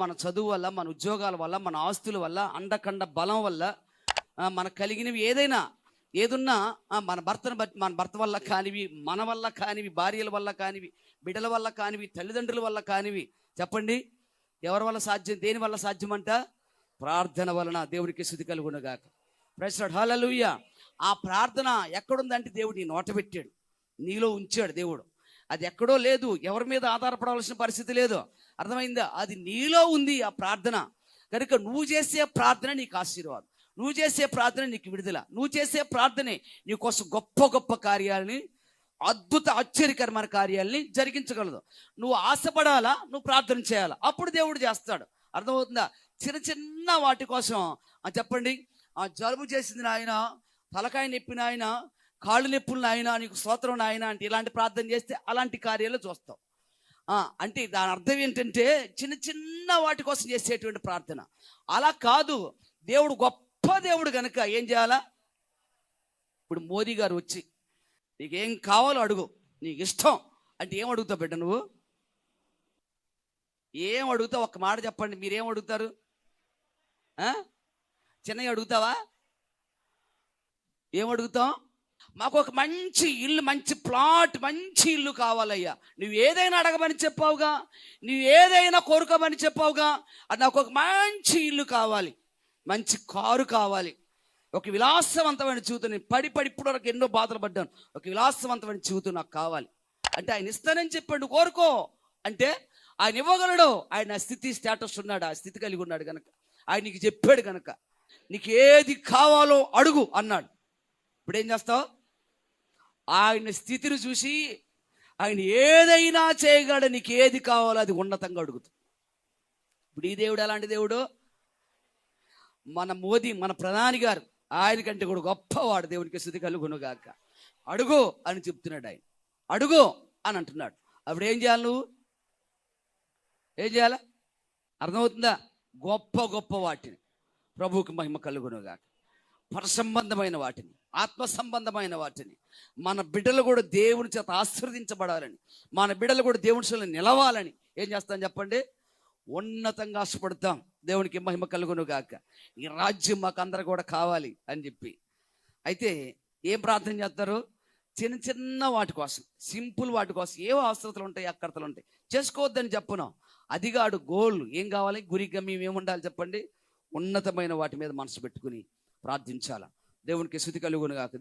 మన చదువు వల్ల, మన ఉద్యోగాల వల్ల, మన ఆస్తుల వల్ల, అండకండ బలం వల్ల, మనకు కలిగినవి ఏదున్నా మన భర్త వల్ల కానివి, మన వల్ల కానివి, భార్యల వల్ల కానివి, బిడ్డల వల్ల కానివి, తల్లిదండ్రుల వల్ల కానివి, చెప్పండి ఎవరి వల్ల సాధ్యం? దేని వల్ల సాధ్యమంట? ప్రార్థన వలన దేవునికి స్తుతి కలుగునుగాక. ప్రైజ్ లార్డ్, హల్లెలూయా. ఆ ప్రార్థన ఎక్కడుందంటే దేవుడు నీ నోట పెట్టాడు, నీలో ఉంచాడు దేవుడు. అది ఎక్కడో లేదు, ఎవరి మీద ఆధారపడవలసిన పరిస్థితి లేదు. అర్థమైందా? అది నీలో ఉంది ఆ ప్రార్థన. కనుక నువ్వు చేసే ప్రార్థన నీకు ఆశీర్వాదం, నువ్వు చేసే ప్రార్థన నీకు విడుదల, నువ్వు చేసే ప్రార్థనే నీకోసం గొప్ప గొప్ప కార్యాలని, అద్భుత ఆశ్చర్యకరమైన కార్యాలని జరిగించగలదు. నువ్వు ఆశపడాలా, నువ్వు ప్రార్థన చేయాలా, అప్పుడు దేవుడు చేస్తాడు. అర్థమవుతుందా? చిన్న చిన్న వాటి కోసం చెప్పండి, జలుబు చేసింది నాయన, తలకాయ నొప్పి నాయన, కాళ్ళు నొప్పులు నాయన, నీకు స్తోత్రం నాయన అంటే ఇలాంటి ప్రార్థన చేస్తే అలాంటి కార్యాలు చూస్తావు. అంటే దాని అర్థం ఏంటంటే చిన్న చిన్న వాటి కోసం చేసేటువంటి ప్రార్థన. అలా కాదు, దేవుడు గొప్ప దేవుడు కనుక ఏం చేయాలా? ఇప్పుడు మోదీ గారు వచ్చి నీకేం కావాలో అడుగు, నీకు ఇష్టం అంటే ఏం అడుగుతావు బిడ్డ? నువ్వు ఏం అడుగుతావు? ఒక్క మాట చెప్పండి, మీరేం అడుగుతారు? చిన్నవి అడుగుతావా? ఏం అడుగుతాం? మాకు ఒక మంచి ఇల్లు, మంచి ప్లాట్, మంచి ఇల్లు కావాలయ్యా. నువ్వు ఏదైనా అడగమని చెప్పావుగా, నువ్వు ఏదైనా కోరుకోమని చెప్పావుగా. అది నాకు ఒక మంచి ఇల్లు కావాలి, మంచి కారు కావాలి, ఒక విలాసవంతమైన జీవితం. పడి ఇప్పుడు వరకు ఎన్నో బాధలు పడ్డాను, ఒక విలాసవంతమైన జీవితం నాకు కావాలి అంటే ఆయన ఇస్తానని చెప్పాడు. కోరుకో అంటే ఆయన ఇవ్వగలడు. ఆయన స్థితి స్టేటస్ ఉన్నాడు, ఆ స్థితి కలిగి ఉన్నాడు కనుక ఆయన నీకు చెప్పాడు కనుక నీకు ఏది కావాలో అడుగు అన్నాడు. ఇప్పుడు ఏం చేస్తావు? ఆయన స్థితిని చూసి ఆయన ఏదైనా చేయగలడు, నీకు ఏది కావాలో అది ఉన్నతంగా అడుగుతావు. ఇప్పుడు ఈ దేవుడు ఎలాంటి దేవుడు? మన మోదీ, మన ప్రధాని గారు ఆయన కంటే కూడా గొప్పవాడు. దేవునికి స్తుతి కలుగునుగాక. అడుగు అని చెప్తున్నాడు ఆయన, అడుగు అని అంటున్నాడు. అప్పుడు ఏం చేయాలి? నువ్వు ఏం చేయాలి? అర్థమవుతుందా? గొప్ప గొప్ప వాటిని, ప్రభువుకి మహిమ కలుగునుగాక, పరసంబంధమైన వాటిని, ఆత్మ సంబంధమైన వాటిని, మన బిడ్డలు కూడా దేవుని చేత ఆశీర్వదించబడాలని, మన బిడ్డలు కూడా దేవుని చేత నిలవాలని ఏం చేస్తాం చెప్పండి? ఉన్నతంగా ఆశపడతాం. దేవునికి మహిమ కలుగునుగాక. ఈ రాజ్యం మాకు అందరూ కూడా కావాలి అని చెప్పి. అయితే ఏం ప్రార్థన చేస్తారు? చిన్న చిన్న వాటి కోసం, సింపుల్ వాటి కోసం. ఏవో అవసరతలు ఉంటాయి, అక్కర్తలు ఉంటాయి, చేసుకోవద్దని చెప్పను. అదిగాడు గోల్. ఏం కావాలి? గురి గమ్యం ఏముండాలి చెప్పండి? ఉన్నతమైన వాటి మీద మనసు పెట్టుకుని ప్రార్థించాలా. దేవునికి స్తుతి కలుగునుగాక.